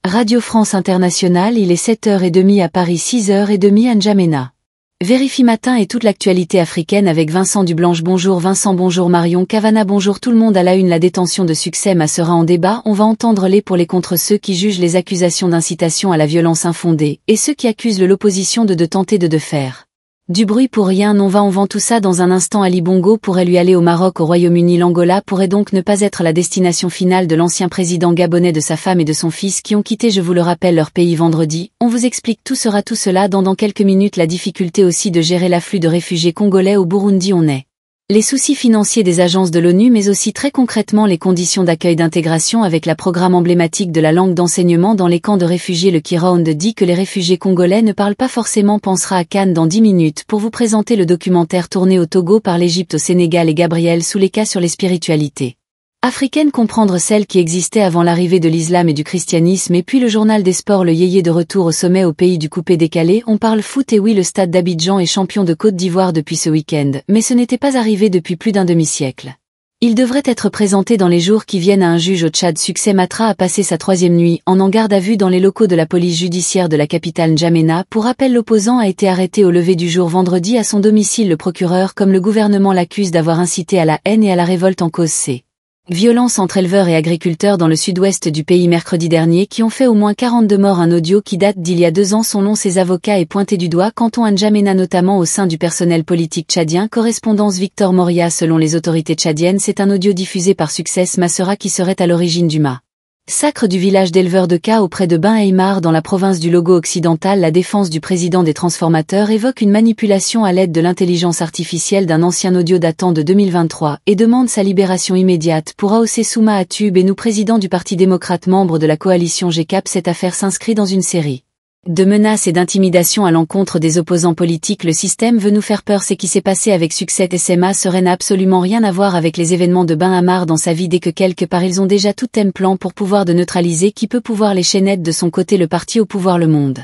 Radio France Internationale, il est 7h30 à Paris, 6h30 à N'Djamena. Vérifie Matin et toute l'actualité africaine avec Vincent Dublanche. Bonjour Vincent, bonjour Marion Cavana, bonjour tout le monde. À la une, la détention de Succès Masserat en débat. On va entendre les pour les contre, ceux qui jugent les accusations d'incitation à la violence infondée, et ceux qui accusent l'opposition de tenter de faire du bruit pour rien. On vend tout ça dans un instant. Ali Bongo pourrait lui aller au Maroc, au Royaume-Uni. L'Angola pourrait donc ne pas être la destination finale de l'ancien président gabonais, de sa femme et de son fils qui ont quitté, je vous le rappelle, leur pays vendredi. On vous explique tout cela dans quelques minutes. La difficulté aussi de gérer l'afflux de réfugiés congolais au Burundi. On est les soucis financiers des agences de l'ONU, mais aussi très concrètement les conditions d'accueil, d'intégration avec la programme emblématique de la langue d'enseignement dans les camps de réfugiés. Le Kiround dit que les réfugiés congolais ne parlent pas forcément. Pensera à Cannes dans 10 minutes pour vous présenter le documentaire tourné au Togo par l'Égypte, au Sénégal et Gabriel Souleka sur les spiritualités africaine, comprendre celles qui existaient avant l'arrivée de l'islam et du christianisme, et puis le journal des sports, le yéyé de retour au sommet au pays du coupé-décalé. On parle foot, et oui, le stade d'Abidjan est champion de Côte d'Ivoire depuis ce week-end, mais ce n'était pas arrivé depuis plus d'un demi-siècle. Il devrait être présenté dans les jours qui viennent à un juge au Tchad. Succès Matra a passé sa 3e nuit en garde à vue dans les locaux de la police judiciaire de la capitale N'Djamena. Pour rappel, l'opposant a été arrêté au lever du jour vendredi à son domicile. Le procureur comme le gouvernement l'accuse d'avoir incité à la haine et à la révolte en cause violence entre éleveurs et agriculteurs dans le sud-ouest du pays mercredi dernier qui ont fait au moins 42 morts. Un audio qui date d'il y a 2 ans. Selon ses avocats est pointé du doigt canton à N'Djamena, notamment au sein du personnel politique tchadien. Correspondance Victor Moria. Selon les autorités tchadiennes, c'est un audio diffusé par Succès Masserat qui serait à l'origine du massacre du village d'éleveurs de Ka auprès de Ben Aymar dans la province du Logo occidental. La défense du président des transformateurs évoque une manipulation à l'aide de l'intelligence artificielle d'un ancien audio datant de 2023 et demande sa libération immédiate. Pour AOC Souma Atub et nous, président du Parti démocrate, membre de la coalition GCAP, cette affaire s'inscrit dans une série de menaces et d'intimidations à l'encontre des opposants politiques. Le système veut nous faire peur. C'est qui s'est passé avec Succès SMA serait n'a absolument rien à voir avec les événements de Ben Aymar dans sa vie. Dès que quelque part ils ont déjà tout un plan pour pouvoir de neutraliser qui peut pouvoir les chaînettes de son côté. Le parti au pouvoir, le Monde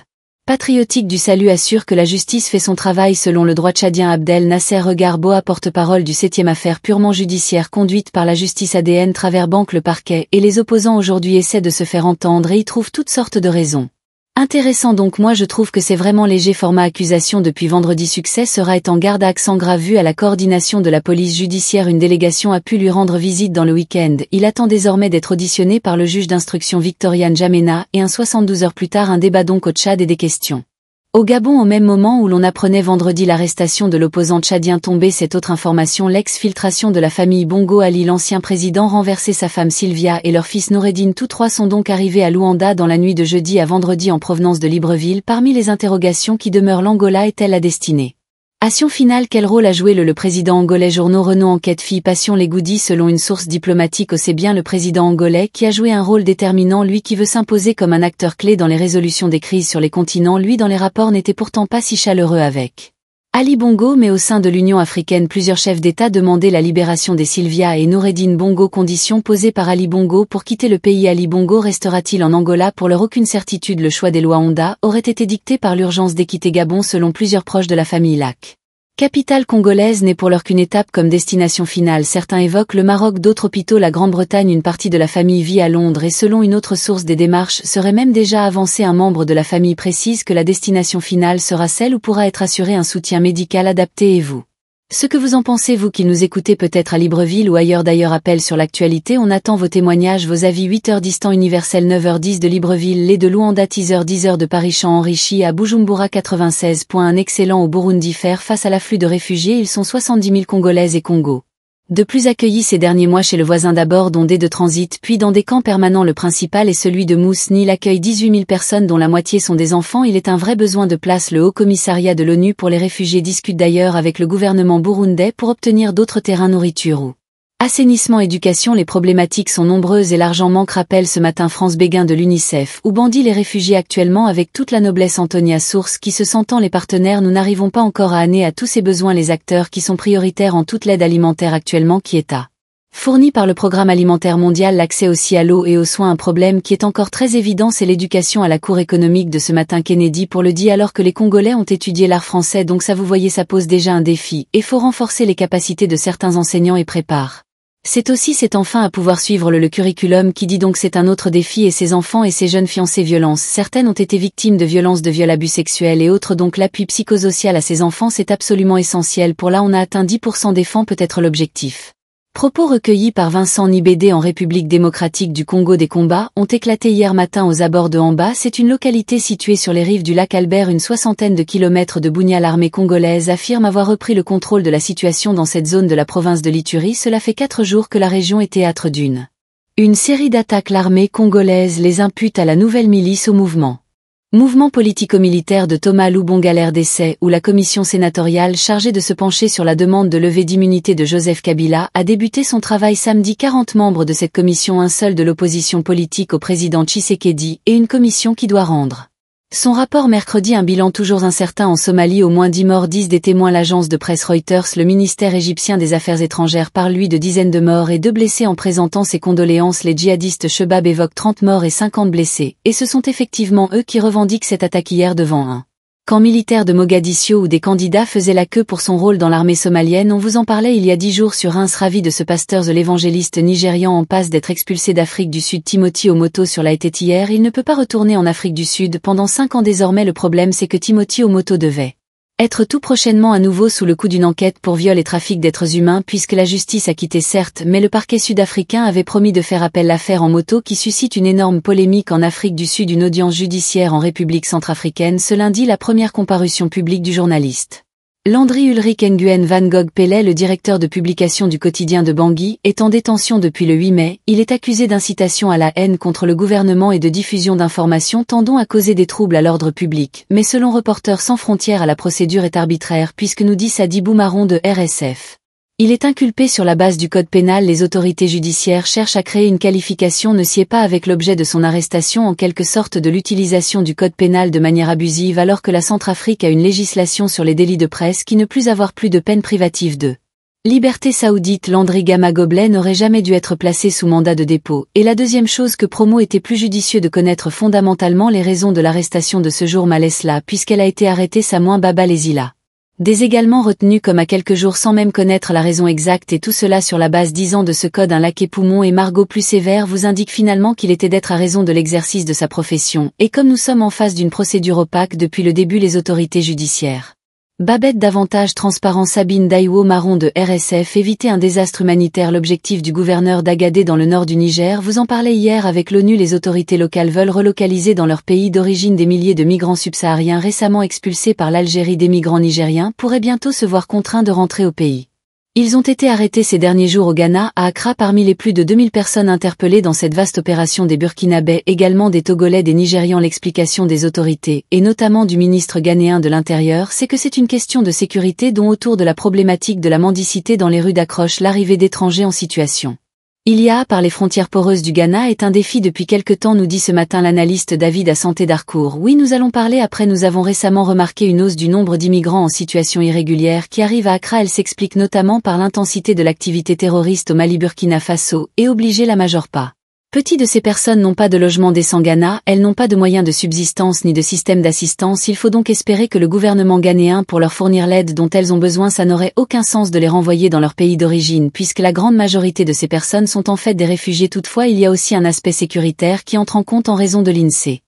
patriotique du salut, assure que la justice fait son travail. Selon le droit tchadien, Abdel Nasser Regarboa, porte-parole du 7e affaire purement judiciaire conduite par la justice ADN travers banque le parquet, et les opposants aujourd'hui essaient de se faire entendre et y trouvent toutes sortes de raisons. Intéressant donc. Moi je trouve que c'est vraiment léger. Format accusation depuis vendredi. Succès sera en garde à accent grave vu à la coordination de la police judiciaire. Une délégation a pu lui rendre visite dans le week-end. Il attend désormais d'être auditionné par le juge d'instruction Victoria N'Djamena et 72 heures plus tard un débat donc au Tchad et des questions au Gabon. Au même moment où l'on apprenait vendredi l'arrestation de l'opposant tchadien tombé, cette autre information, l'ex-filtration de la famille Bongo. Ali, l'ancien président, renversé, sa femme Sylvia et leur fils Noureddine, tous 3 sont donc arrivés à Luanda dans la nuit de jeudi à vendredi en provenance de Libreville. Parmi les interrogations qui demeurent, l'Angola est-elle la destinée finale? Quel rôle a joué le président angolais? Journaux Renault, Enquête, Fille, Passion, les goodies. Selon une source diplomatique, c'est bien le président angolais qui a joué un rôle déterminant, lui qui veut s'imposer comme un acteur clé dans les résolutions des crises sur les continents. Lui, dans les rapports, n'était pourtant pas si chaleureux avec Ali Bongo, mais au sein de l'Union africaine, plusieurs chefs d'État demandaient la libération des Sylvia et Noureddine Bongo. Conditions posées par Ali Bongo pour quitter le pays. Ali Bongo restera-t-il en Angola? Pour l'heure, aucune certitude. Le choix des Luanda aurait été dicté par l'urgence de quitter Gabon. Selon plusieurs proches de la famille Lac, capitale congolaise n'est pour l'heure qu'une étape comme destination finale. Certains évoquent le Maroc, d'autres plutôt la Grande-Bretagne. Une partie de la famille vit à Londres et selon une autre source, des démarches seraient même déjà avancées. Un membre de la famille précise que la destination finale sera celle où pourra être assuré un soutien médical adapté. Et vous? Ce que vous en pensez, vous qui nous écoutez peut-être à Libreville ou ailleurs? D'ailleurs, appel sur l'actualité, on attend vos témoignages, vos avis. 8h10 temps universel, 9h10 de Libreville, les de Luanda, 10h de Paris-Champ enrichi à Bujumbura 96. Un excellent au Burundi. Faire face à l'afflux de réfugiés, ils sont 70 000 Congolaises et Congo de plus accueillis ces derniers mois chez le voisin d'abord, dont des de transit, puis dans des camps permanents. Le principal est celui de Mousni. L'accueil 18 000 personnes dont la moitié sont des enfants. Il est un vrai besoin de place. Le Haut Commissariat de l'ONU pour les réfugiés discute d'ailleurs avec le gouvernement burundais pour obtenir d'autres terrains, nourriture ou assainissement, éducation. Les problématiques sont nombreuses et l'argent manque. Rappelle ce matin France Béguin de l'UNICEF, où bandit les réfugiés actuellement avec toute la noblesse. Antonia Source qui se sentant les partenaires, nous n'arrivons pas encore à amener à tous ces besoins les acteurs qui sont prioritaires en toute l'aide alimentaire actuellement qui est fournie par le Programme alimentaire mondial. L'accès aussi à l'eau et aux soins, un problème qui est encore très évident, c'est l'éducation. À la Cour économique de ce matin, Kennedy pour le dit, alors que les Congolais ont étudié l'art français, donc ça vous voyez, ça pose déjà un défi et faut renforcer les capacités de certains enseignants et prépare C'est aussi cet enfant à pouvoir suivre le curriculum qui dit donc c'est un autre défi et ses enfants et ses jeunes fiancés violences. Certaines ont été victimes de violences, de viol, abus sexuels et autres, donc l'appui psychosocial à ces enfants c'est absolument essentiel. Pour là on a atteint 10% des fonds peut être l'objectif. Propos recueillis par Vincent Nibédé en République démocratique du Congo. Des combats ont éclaté hier matin aux abords de Hamba. C'est une localité située sur les rives du lac Albert, une soixantaine de kilomètres de Bunia. L'armée congolaise affirme avoir repris le contrôle de la situation dans cette zone de la province de l'Ituri. Cela fait 4 jours que la région est théâtre d'une série d'attaques. L'armée congolaise les impute à la nouvelle milice au mouvement politico-militaire de Thomas Lubonga RDC, où la commission sénatoriale chargée de se pencher sur la demande de levée d'immunité de Joseph Kabila a débuté son travail samedi. 40 membres de cette commission, un seul de l'opposition politique au président Tshisekedi, et une commission qui doit rendre son rapport mercredi. Un bilan toujours incertain en Somalie, au moins 10 morts, disent des témoins. L'agence de presse Reuters. Le ministère égyptien des Affaires étrangères parle lui de dizaines de morts et 2 blessés en présentant ses condoléances. Les djihadistes Chebab évoquent 30 morts et 50 blessés, et ce sont effectivement eux qui revendiquent cette attaque hier devant un camp militaire de Mogadiscio où des candidats faisaient la queue pour son rôle dans l'armée somalienne. On vous en parlait il y a 10 jours sur Reims. Ravi de ce pasteur l'évangéliste nigérian en passe d'être expulsé d'Afrique du Sud. Timothy Omoto sur la tête hier. Il ne peut pas retourner en Afrique du Sud pendant 5 ans désormais. Le problème c'est que Timothy Omoto devait être tout prochainement à nouveau sous le coup d'une enquête pour viol et trafic d'êtres humains, puisque la justice a quitté certes, mais le parquet sud-africain avait promis de faire appel. L'affaire en moto qui suscite une énorme polémique en Afrique du Sud. Une audience judiciaire en République centrafricaine ce lundi. La première comparution publique du journaliste Landry Ulrich Nguyen Van Gogh Pellet, le directeur de publication du quotidien de Bangui, est en détention depuis le 8 mai. Il est accusé d'incitation à la haine contre le gouvernement et de diffusion d'informations tendant à causer des troubles à l'ordre public. Mais selon Reporters sans frontières, la procédure est arbitraire puisque nous dit Sadibou Marron de RSF. Il est inculpé sur la base du code pénal. Les autorités judiciaires cherchent à créer une qualification ne sied pas avec l'objet de son arrestation, en quelque sorte de l'utilisation du code pénal de manière abusive, alors que la Centrafrique a une législation sur les délits de presse qui ne plus avoir plus de peine privative de liberté saoudite. Landry Gama Goblet n'aurait jamais dû être placé sous mandat de dépôt. Et la deuxième chose que Promo était plus judicieux de connaître fondamentalement les raisons de l'arrestation de ce jour Malesla, puisqu'elle a été arrêtée sa moins Baba Lesila. Des également retenus comme à quelques jours sans même connaître la raison exacte, et tout cela sur la base 10 ans de ce code. Un laquais Poumon et Margot plus sévère vous indique finalement qu'il était d'être à raison de l'exercice de sa profession, et comme nous sommes en face d'une procédure opaque depuis le début, les autorités judiciaires Babette davantage transparent. Sabine Daïwo Marron de RSF. Éviter un désastre humanitaire, l'objectif du gouverneur d'Agadé dans le nord du Niger. Vous en parlait hier avec l'ONU. Les autorités locales veulent relocaliser dans leur pays d'origine des milliers de migrants subsahariens récemment expulsés par l'Algérie. Des migrants nigériens pourraient bientôt se voir contraints de rentrer au pays. Ils ont été arrêtés ces derniers jours au Ghana, à Accra. Parmi les plus de 2000 personnes interpellées dans cette vaste opération, des Burkinabés, également des Togolais, des Nigérians. L'explication des autorités, et notamment du ministre ghanéen de l'Intérieur, c'est que c'est une question de sécurité, dont autour de la problématique de la mendicité dans les rues d'accroche. L'arrivée d'étrangers en situation par les frontières poreuses du Ghana est un défi depuis quelque temps, nous dit ce matin l'analyste David à Santé d'Harcourt. Oui, nous allons parler après. Nous avons récemment remarqué une hausse du nombre d'immigrants en situation irrégulière qui arrivent à Accra. Elle s'explique notamment par l'intensité de l'activité terroriste au Mali, Burkina Faso, et obliger la majeure part petit de ces personnes n'ont pas de logement décent Ghana, elles n'ont pas de moyens de subsistance ni de système d'assistance. Il faut donc espérer que le gouvernement ghanéen pour leur fournir l'aide dont elles ont besoin. Ça n'aurait aucun sens de les renvoyer dans leur pays d'origine, puisque la grande majorité de ces personnes sont en fait des réfugiés. Toutefois, il y a aussi un aspect sécuritaire qui entre en compte en raison de l'INSEE.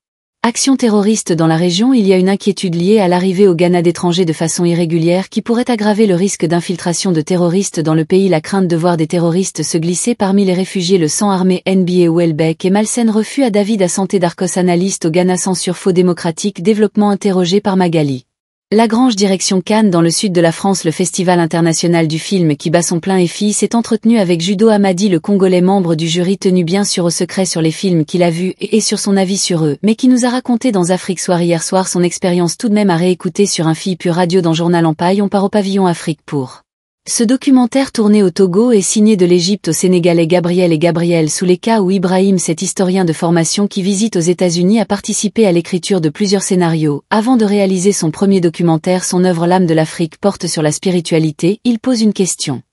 Action terroriste dans la région. Il y a une inquiétude liée à l'arrivée au Ghana d'étrangers de façon irrégulière qui pourrait aggraver le risque d'infiltration de terroristes dans le pays. La crainte de voir des terroristes se glisser parmi les réfugiés. Le sang armé NBA Welbeck et malsaine refus à David à Santé d'Arcos, analyste au Ghana. Censure faux démocratique, développement interrogé par Magali Lagrange. Direction Cannes dans le sud de la France. Le festival international du film qui bat son plein effet s'est entretenu avec Judo Hamadi, le Congolais membre du jury, tenu bien sûr au secret sur les films qu'il a vus et sur son avis sur eux, mais qui nous a raconté dans Afrique Soir hier soir son expérience tout de même à réécouter sur un fil pur radio dans Journal en Paille. On part au pavillon Afrique pour ce documentaire tourné au Togo et signé de l'Égypte au Sénégalais Gabriel et Gabriel Souleka, où Ibrahim, cet historien de formation qui visite aux États-Unis, a participé à l'écriture de plusieurs scénarios. Avant de réaliser son premier documentaire, son œuvre L'âme de l'Afrique porte sur la spiritualité. Il pose une question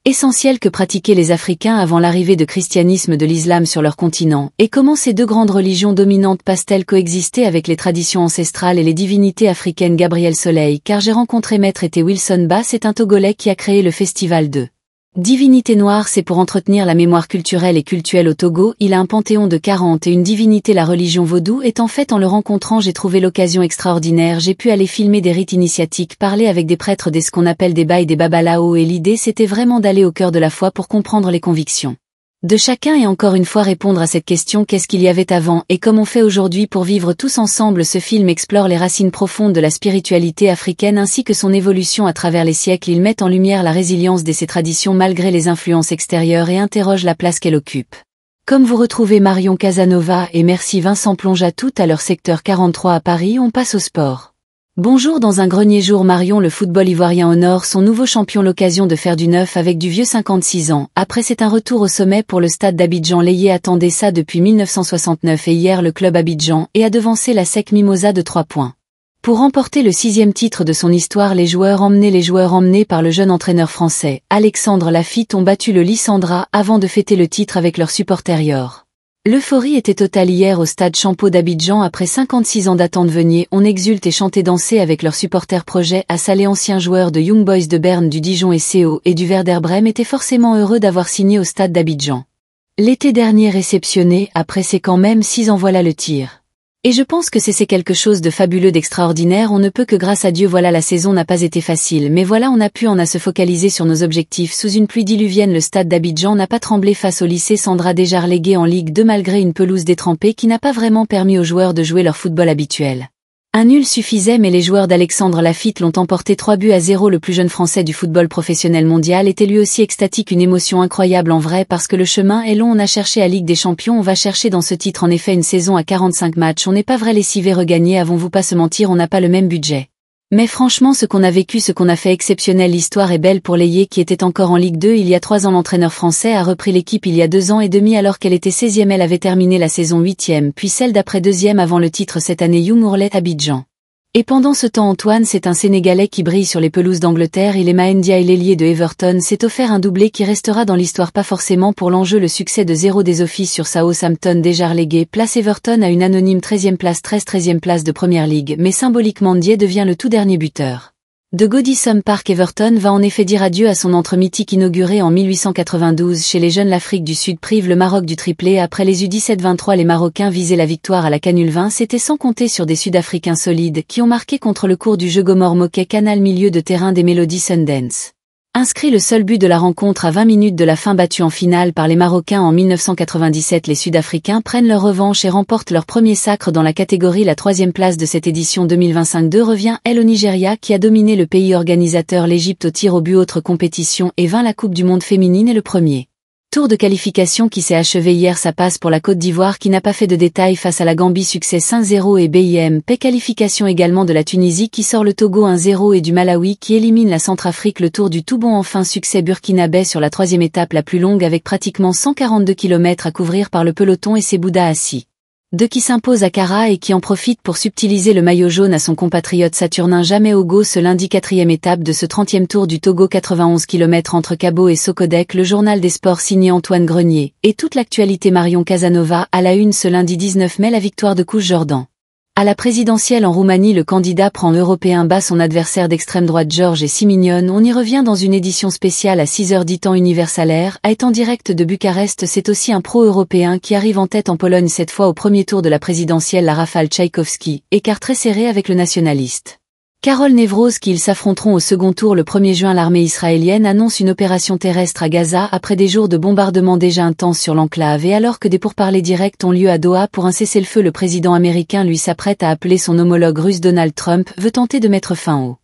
essentielle: que pratiquaient les Africains avant l'arrivée de christianisme de l'islam sur leur continent, et comment ces deux grandes religions dominantes passent-elles coexister avec les traditions ancestrales et les divinités africaines. Gabriel Soleil. Car j'ai rencontré Maître Wilson Bass, c'est un Togolais qui a créé le festival de Divinité noire, c'est pour entretenir la mémoire culturelle et cultuelle au Togo. Il a un panthéon de 40 et une divinité, la religion vaudou, et en fait en le rencontrant j'ai trouvé l'occasion extraordinaire. J'ai pu aller filmer des rites initiatiques, parler avec des prêtres des ce qu'on appelle des bails, des babalao, et l'idée c'était vraiment d'aller au cœur de la foi pour comprendre les convictions de chacun et encore une fois répondre à cette question: qu'est-ce qu'il y avait avant et comme on fait aujourd'hui pour vivre tous ensemble. Ce film explore les racines profondes de la spiritualité africaine ainsi que son évolution à travers les siècles. Il met en lumière la résilience de ces traditions malgré les influences extérieures et interroge la place qu'elle occupe. Comme vous retrouvez Marion Casanova et Merci Vincent plonge à tout à leur secteur 43 à Paris, on passe au sport. Bonjour. Dans un grenier jour, Marion, le football ivoirien honore son nouveau champion, l'occasion de faire du neuf avec du vieux. 56 ans. Après, c'est un retour au sommet pour le stade d'Abidjan. L'Ayer attendait ça depuis 1969 et hier le club Abidjan a devancé la SEC Mimosa de 3 points. Pour remporter le 6e titre de son histoire, les joueurs emmenés par le jeune entraîneur français, Alexandre Lafitte, ont battu le Lissandra avant de fêter le titre avec leurs supporters Yor. L'euphorie était totale hier au stade Champeau d'Abidjan. Après 56 ans d'attente, on exulte et chante et danser avec leurs supporters. Projet à Salé, ancien joueur de Young Boys de Berne, du Dijon et CO et du Werder Brême, était forcément heureux d'avoir signé au stade d'Abidjan. L'été dernier réceptionné, après c'est quand même 6 ans, voilà le tir. Et je pense que c'est quelque chose de fabuleux, d'extraordinaire. On ne peut que grâce à Dieu. Voilà, la saison n'a pas été facile, mais voilà, on a pu se focaliser sur nos objectifs. Sous une pluie diluvienne, le stade d'Abidjan n'a pas tremblé face au lycée Sandra, déjà relégué en Ligue 2 malgré une pelouse détrempée qui n'a pas vraiment permis aux joueurs de jouer leur football habituel. Un nul suffisait, mais les joueurs d'Alexandre Lafitte l'ont emporté 3-0. Le plus jeune français du football professionnel mondial était lui aussi extatique, une émotion incroyable en vrai parce que le chemin est long. On a cherché à Ligue des Champions, on va chercher dans ce titre. En effet, une saison à 45 matchs, on n'est pas vrai lessivé regagné, avons-vous pas se mentir, on n'a pas le même budget. Mais franchement, ce qu'on a vécu, ce qu'on a fait, exceptionnel. L'histoire est belle pour l'Ayer qui était encore en Ligue 2 il y a 3 ans. L'entraîneur français a repris l'équipe il y a 2 ans et demi alors qu'elle était 16e. Elle avait terminé la saison 8e, puis celle d'après 2e avant le titre cette année, Young Ourlet Abidjan. Et pendant ce temps, Antoine, c'est un Sénégalais qui brille sur les pelouses d'Angleterre. Il est Mahendia et l'ailier de Everton s'est offert un doublé qui restera dans l'histoire. Pas forcément pour l'enjeu, le succès de 0 des offices sur Southampton déjà relégué place Everton à une anonyme 13e place, 13e place de Première Ligue, mais symboliquement Ndiaye devient le tout dernier buteur. De Goodison Park, Everton va en effet dire adieu à son antre mythique inauguré en 1892 chez les jeunes. L'Afrique du Sud prive le Maroc du triplé. Après les U17-23, les Marocains visaient la victoire à la canule 20. C'était sans compter sur des Sud-Africains solides qui ont marqué contre le cours du jeu. Gomor Moquet, Canal, milieu de terrain des Mélodies Sundance. Inscrit le seul but de la rencontre à 20 minutes de la fin, battu en finale par les Marocains en 1997. Les Sud-Africains prennent leur revanche et remportent leur premier sacre dans la catégorie. La 3e place de cette édition 2025 revient au Nigeria qui a dominé le pays organisateur, l'Égypte au tir au but. Autre compétition et vint la Coupe du Monde féminine et le premier tour de qualification qui s'est achevé hier. Ça passe pour la Côte d'Ivoire qui n'a pas fait de détails face à la Gambie, succès 5-0 et BIMP. Qualification également de la Tunisie qui sort le Togo 1-0 et du Malawi qui élimine la Centrafrique. Le tour du Toubon enfin, succès burkinabé sur la 3e étape la plus longue avec pratiquement 142 km à couvrir par le peloton et c'est Bouddha Assi qui s'impose à Kara et qui en profite pour subtiliser le maillot jaune à son compatriote saturnin Jamais Ogo ce lundi. 4e étape de ce 30e tour du Togo, 91 km entre Kabo et Sokodek. Le journal des sports signé Antoine Grenier et toute l'actualité. Marion Casanova à la une ce lundi 19 mai, la victoire de Kouch Jordan. À la présidentielle en Roumanie, le candidat prend l'européen, bat son adversaire d'extrême droite Georges et Simignon. On y revient dans une édition spéciale à 6h10 temps universalaire, est en direct de Bucarest. C'est aussi un pro-européen qui arrive en tête en Pologne cette fois au premier tour de la présidentielle, la Rafale Tchaïkovski, écart très serré avec le nationaliste Karol Nevroz qui ils s'affronteront au second tour le 1er juin. L'armée israélienne annonce une opération terrestre à Gaza après des jours de bombardements déjà intenses sur l'enclave et alors que des pourparlers directs ont lieu à Doha pour un cessez-le-feu. Le président américain lui s'apprête à appeler son homologue russe. Donald Trump veut tenter de mettre fin au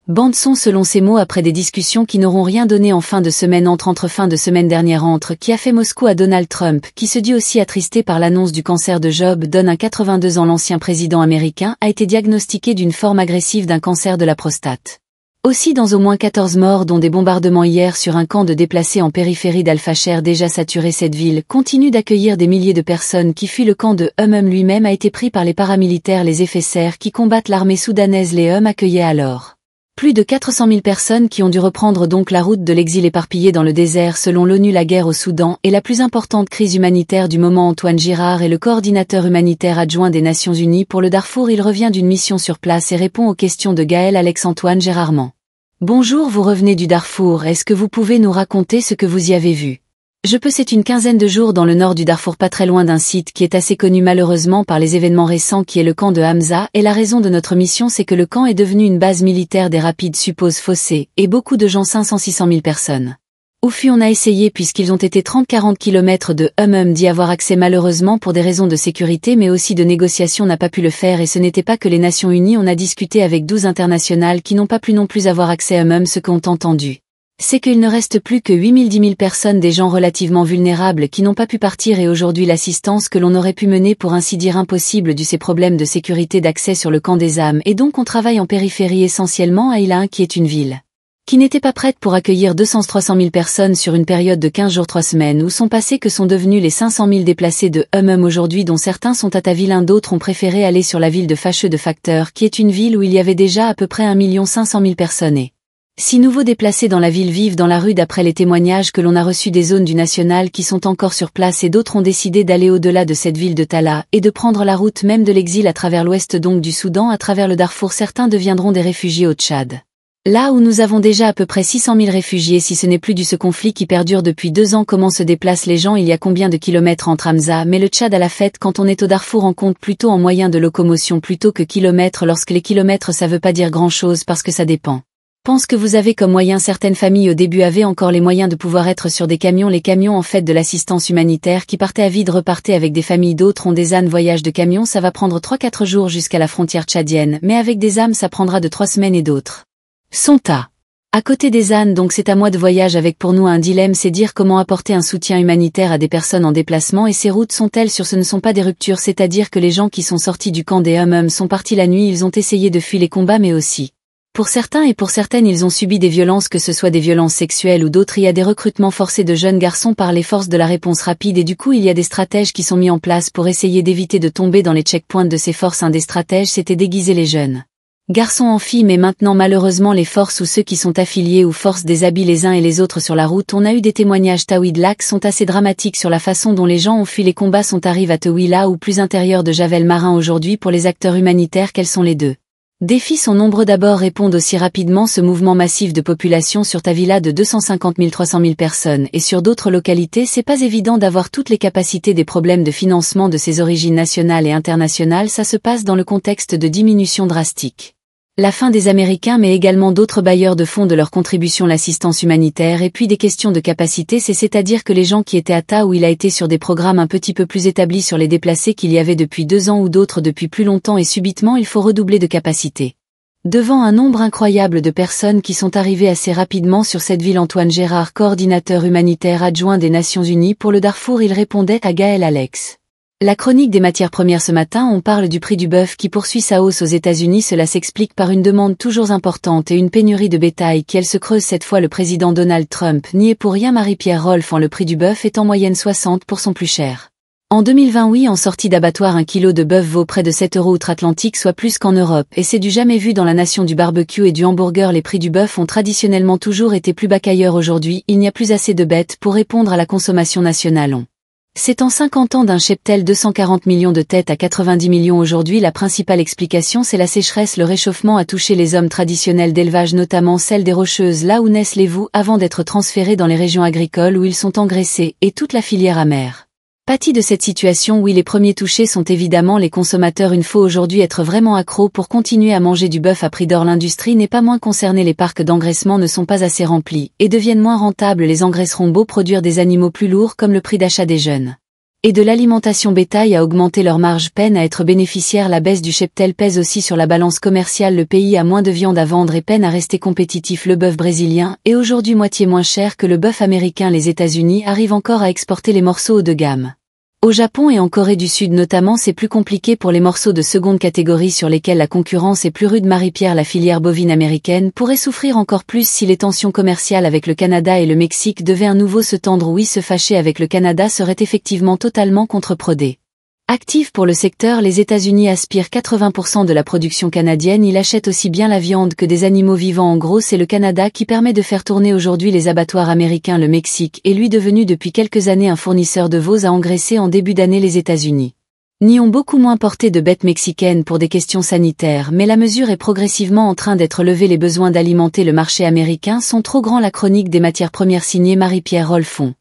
bande-son selon ses mots après des discussions qui n'auront rien donné en fin de semaine entre fin de semaine dernière qui a fait Moscou à Donald Trump qui se dit aussi attristé par l'annonce du cancer de Joe Biden. 82 ans, l'ancien président américain a été diagnostiqué d'une forme agressive d'un cancer de la prostate. Aussi dans au moins 14 morts dont des bombardements hier sur un camp de déplacés en périphérie d'Al-Fasher déjà saturé. Cette ville continue d'accueillir des milliers de personnes qui fuient le camp de lui-même a été pris par les paramilitaires, les FSR qui combattent l'armée soudanaise. Les accueillaient alors plus de 400 000 personnes qui ont dû reprendre donc la route de l'exil éparpillé dans le désert. Selon l'ONU, la guerre au Soudan est la plus importante crise humanitaire du moment. Antoine Girard est le coordinateur humanitaire adjoint des Nations Unies pour le Darfour. Il revient d'une mission sur place et répond aux questions de Gaël Alex. Antoine Gérardment. Bonjour, vous revenez du Darfour, est-ce que vous pouvez nous raconter ce que vous y avez vu? C'est une quinzaine de jours dans le nord du Darfour, pas très loin d'un site qui est assez connu malheureusement par les événements récents, qui est le camp de Hamza, et la raison de notre mission c'est que le camp est devenu une base militaire des rapides suppose fossés, et beaucoup de gens, 500-600 000 personnes. On a essayé puisqu'ils ont été 30-40 km de d'y avoir accès, malheureusement pour des raisons de sécurité mais aussi de négociation n'a pas pu le faire, et ce n'était pas que les Nations Unies, on a discuté avec 12 internationales qui n'ont pas pu non plus avoir accès à ce qu'ont entendu. C'est qu'il ne reste plus que 8 000-10 000 personnes, des gens relativement vulnérables qui n'ont pas pu partir, et aujourd'hui l'assistance que l'on aurait pu mener pour ainsi dire impossible dû ces problèmes de sécurité d'accès sur le camp des âmes, et donc on travaille en périphérie essentiellement à Ilain qui est une ville qui n'était pas prête pour accueillir 200-300 000 personnes sur une période de 15 jours 3 semaines, où sont passés que sont devenus les 500 000 déplacés de aujourd'hui, dont certains sont à Tavilain, d'autres ont préféré aller sur la ville de Facheux de Facteur, qui est une ville où il y avait déjà à peu près 1 500 000 personnes, et 6 nouveaux déplacés dans la ville vivent dans la rue d'après les témoignages que l'on a reçus des zones du national qui sont encore sur place, et d'autres ont décidé d'aller au-delà de cette ville de Tala, et de prendre la route même de l'exil à travers l'ouest, donc du Soudan à travers le Darfour. Certains deviendront des réfugiés au Tchad. Là où nous avons déjà à peu près 600 000 réfugiés, si ce n'est plus, du ce conflit qui perdure depuis 2 ans. Comment se déplacent les gens? Il y a combien de kilomètres entre Hamza mais le Tchad à la fête? Quand on est au Darfour, on compte plutôt en moyens de locomotion plutôt que kilomètres, lorsque les kilomètres ça veut pas dire grand chose parce que ça dépend. Pense que vous avez comme moyen, certaines familles au début avaient encore les moyens de pouvoir être sur des camions, les camions en fait de l'assistance humanitaire qui partaient à vide repartaient avec des familles, d'autres ont des ânes voyage de camion, ça va prendre 3-4 jours jusqu'à la frontière tchadienne, mais avec des âmes ça prendra de 3 semaines, et d'autres sont à côté des ânes, donc c'est à moi de voyage avec. Pour nous un dilemme, c'est dire comment apporter un soutien humanitaire à des personnes en déplacement, et ces routes sont-elles sûres? Ce ne sont pas des ruptures, c'est-à-dire que les gens qui sont sortis du camp des sont partis la nuit, ils ont essayé de fuir les combats, mais aussi pour certains et pour certaines ils ont subi des violences, que ce soit des violences sexuelles ou d'autres. Il y a des recrutements forcés de jeunes garçons par les forces de la réponse rapide, et du coup il y a des stratèges qui sont mis en place pour essayer d'éviter de tomber dans les checkpoints de ces forces. Un des stratèges c'était déguiser les jeunes garçons en filles, mais maintenant malheureusement les forces ou ceux qui sont affiliés aux forces déshabillent les uns et les autres sur la route. On a eu des témoignages Tawid-Lac sont assez dramatiques sur la façon dont les gens ont fui les combats, arrivent à Tewila ou plus intérieur de Javel Marin aujourd'hui. Pour les acteurs humanitaires, quels sont les deux défis? Sont nombreux. D'abord, répondre aussi rapidement ce mouvement massif de population sur Tavila de 250 000-300 000 personnes, et sur d'autres localités c'est pas évident d'avoir toutes les capacités, des problèmes de financement de ses origines nationales et internationales. Ça se passe dans le contexte de diminution drastique, la fin des Américains mais également d'autres bailleurs de fonds de leur contribution l'assistance humanitaire, et puis des questions de capacité, c'est-à-dire que les gens qui étaient à Ta où il a été sur des programmes un petit peu plus établis sur les déplacés qu'il y avait depuis 2 ans ou d'autres depuis plus longtemps, et subitement il faut redoubler de capacité. Devant un nombre incroyable de personnes qui sont arrivées assez rapidement sur cette ville. Antoine Gérard, coordinateur humanitaire adjoint des Nations Unies pour le Darfour, il répondait à Gaël Alex. La chronique des matières premières. Ce matin, on parle du prix du bœuf qui poursuit sa hausse aux États-Unis. Cela s'explique par une demande toujours importante et une pénurie de bétail qui se creuse. Cette fois, le président Donald Trump n'y est pour rien. Marie-Pierre Rolfan, le prix du bœuf est en moyenne 60% plus cher en 2020. Oui, en sortie d'abattoir, un kilo de bœuf vaut près de 7 € outre-Atlantique, soit plus qu'en Europe, et c'est du jamais vu dans la nation du barbecue et du hamburger. Les prix du bœuf ont traditionnellement toujours été plus bas qu'ailleurs. Aujourd'hui, il n'y a plus assez de bêtes pour répondre à la consommation nationale. C'est en 50 ans d'un cheptel 240 millions de têtes à 90 millions aujourd'hui. La principale explication c'est la sécheresse. Le réchauffement a touché les hommes traditionnels d'élevage, notamment celle des Rocheuses, là où naissent les veaux, avant d'être transférés dans les régions agricoles où ils sont engraissés, et toute la filière amère pâtit de cette situation. Oui, les premiers touchés sont évidemment les consommateurs. Il faut aujourd'hui être vraiment accro pour continuer à manger du bœuf à prix d'or. L'industrie n'est pas moins concernée. Les parcs d'engraissement ne sont pas assez remplis et deviennent moins rentables. Les engraisseront beau produire des animaux plus lourds, comme le prix d'achat des jeunes et de l'alimentation bétail a augmenté leur marge, peine à être bénéficiaire. La baisse du cheptel pèse aussi sur la balance commerciale. Le pays a moins de viande à vendre et peine à rester compétitif. Le bœuf brésilien est aujourd'hui moitié moins cher que le bœuf américain. Les États-Unis arrivent encore à exporter les morceaux haut de gamme. Au Japon et en Corée du Sud notamment, c'est plus compliqué pour les morceaux de seconde catégorie sur lesquels la concurrence est plus rude. Marie-Pierre, la filière bovine américaine pourrait souffrir encore plus si les tensions commerciales avec le Canada et le Mexique devaient à nouveau se tendre. Oui, se fâcher avec le Canada serait effectivement totalement contre-productif. Active pour le secteur, les États-Unis aspirent 80% de la production canadienne. Il achète aussi bien la viande que des animaux vivants. En gros, c'est le Canada qui permet de faire tourner aujourd'hui les abattoirs américains. Le Mexique est lui devenu depuis quelques années un fournisseur de veaux à engraisser. En début d'année, les États-Unis N'y ont beaucoup moins porté de bêtes mexicaines pour des questions sanitaires, mais la mesure est progressivement en train d'être levée. Les besoins d'alimenter le marché américain sont trop grands. La chronique des matières premières signée Marie-Pierre Rolfon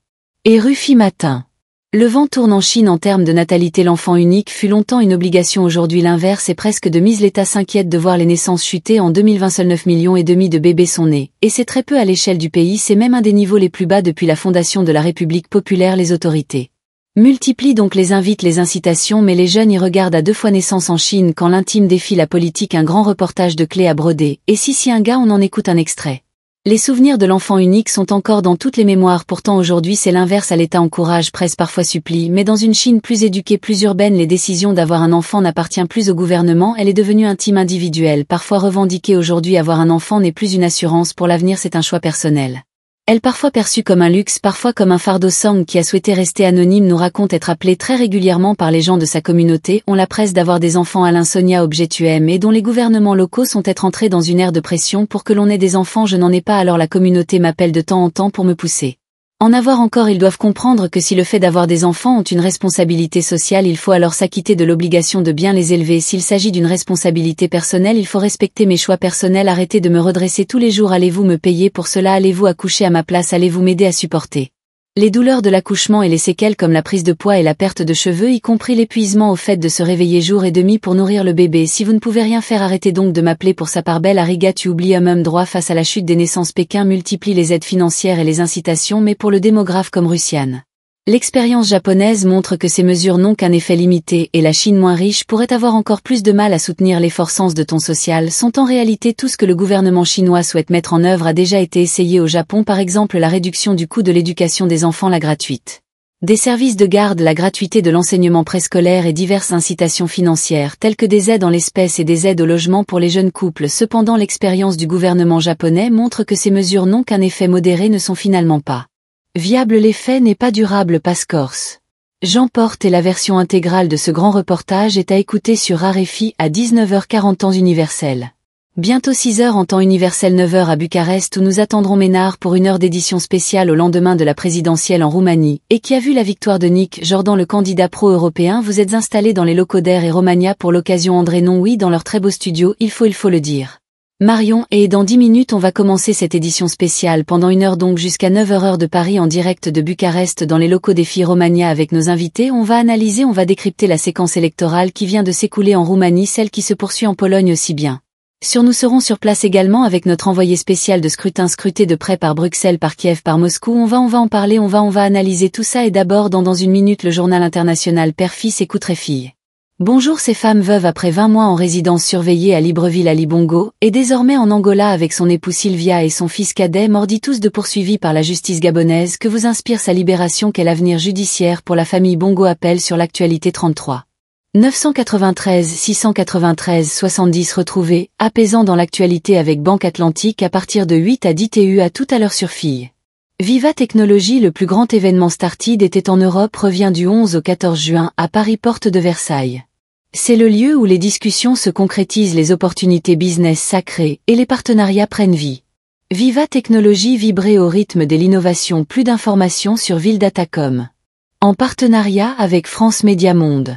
et Rufi Matin. Le vent tourne en Chine en termes de natalité. L'enfant unique fut longtemps une obligation. Aujourd'hui l'inverse est presque de mise. L'État s'inquiète de voir les naissances chuter. En 2020 seuls 9,5 millions de bébés sont nés, et c'est très peu à l'échelle du pays. C'est même un des niveaux les plus bas depuis la fondation de la République populaire. Les autorités multiplient donc les invites, les incitations, mais les jeunes y regardent à 2 fois naissance en Chine quand l'intime défie la politique. Un grand reportage de Clé à broder, et si un gars on en écoute un extrait. Les souvenirs de l'enfant unique sont encore dans toutes les mémoires. Pourtant aujourd'hui c'est l'inverse. À l'État encourage, presse, parfois supplie, mais dans une Chine plus éduquée, plus urbaine, les décisions d'avoir un enfant n'appartient plus au gouvernement. Elle est devenue intime, individuelle, parfois revendiquée. Aujourd'hui avoir un enfant n'est plus une assurance pour l'avenir, c'est un choix personnel. Elle parfois perçue comme un luxe, parfois comme un fardeau. Sang, qui a souhaité rester anonyme, nous raconte être appelé très régulièrement par les gens de sa communauté. On la presse d'avoir des enfants. Alain Sonia, objet tu aimes, et dont les gouvernements locaux sont être entrés dans une ère de pression pour que l'on ait des enfants. Je n'en ai pas, alors la communauté m'appelle de temps en temps pour me pousser. En avoir encore. Ils doivent comprendre que si le fait d'avoir des enfants ont une responsabilité sociale, il faut alors s'acquitter de l'obligation de bien les élever. S'il s'agit d'une responsabilité personnelle, il faut respecter mes choix personnels. Arrêtez de me redresser tous les jours. Allez-vous me payer pour cela? Allez-vous accoucher à ma place? Allez-vous m'aider à supporter les douleurs de l'accouchement et les séquelles comme la prise de poids et la perte de cheveux, y compris l'épuisement au fait de se réveiller jour et demi pour nourrir le bébé? Si vous ne pouvez rien faire, arrêtez donc de m'appeler pour sa part belle. Ariga, tu oublies un homme droit face à la chute des naissances. Pékin multiplie les aides financières et les incitations, mais pour le démographe comme Russian, l'expérience japonaise montre que ces mesures n'ont qu'un effet limité, et la Chine moins riche pourrait avoir encore plus de mal à soutenir l'effort. Sens de ton social sont en réalité tout ce que le gouvernement chinois souhaite mettre en œuvre a déjà été essayé au Japon, par exemple la réduction du coût de l'éducation des enfants, la gratuite des services de garde, la gratuité de l'enseignement préscolaire et diverses incitations financières telles que des aides en l'espèce et des aides au logement pour les jeunes couples. Cependant l'expérience du gouvernement japonais montre que ces mesures n'ont qu'un effet modéré, ne sont finalement pas viable. L'effet n'est pas durable. Passe Corse. Jean Porte, et la version intégrale de ce grand reportage est à écouter sur RFI à 19h40 temps universel. Bientôt 6h en temps universel, 9h à Bucarest, où nous attendrons Ménard pour une heure d'édition spéciale au lendemain de la présidentielle en Roumanie, et qui a vu la victoire de Nick Jordan, le candidat pro-européen. Vous êtes installés dans les locaux d'Air et Romagna pour l'occasion. André non oui, dans leur très beau studio, il faut le dire. Marion, et dans 10 minutes on va commencer cette édition spéciale pendant 1 heure, donc jusqu'à 9h heure de Paris, en direct de Bucarest dans les locaux des filles Romagna avec nos invités. On va analyser, on va décrypter la séquence électorale qui vient de s'écouler en Roumanie, celle qui se poursuit en Pologne aussi bien. Nous serons sur place également avec notre envoyé spécial de scrutin, scruté de près par Bruxelles, par Kiev, par Moscou. On va en parler, on va analyser tout ça, et d'abord dans 1 minute le journal international. Père-fils écoute fille. Bonjour. Ces femmes veuves après 20 mois en résidence surveillée à Libreville, à Libongo, et désormais en Angola avec son époux Sylvia et son fils cadet, mordis tous de poursuivis par la justice gabonaise. Que vous inspire sa libération? Quel avenir judiciaire pour la famille Bongo? Appel sur l'actualité 33 993 693 70 retrouvés, apaisant dans l'actualité avec Banque Atlantique à partir de 8 à 10 TU. À tout à l'heure sur Fille. Viva Technologie, le plus grand événement Startid était en Europe, revient du 11 au 14 juin à Paris, porte de Versailles. C'est le lieu où les discussions se concrétisent, les opportunités business sacrées et les partenariats prennent vie. Viva Technologie, vibrer au rythme de l'innovation. Plus d'informations sur Ville Datacom. En partenariat avec France Média Monde.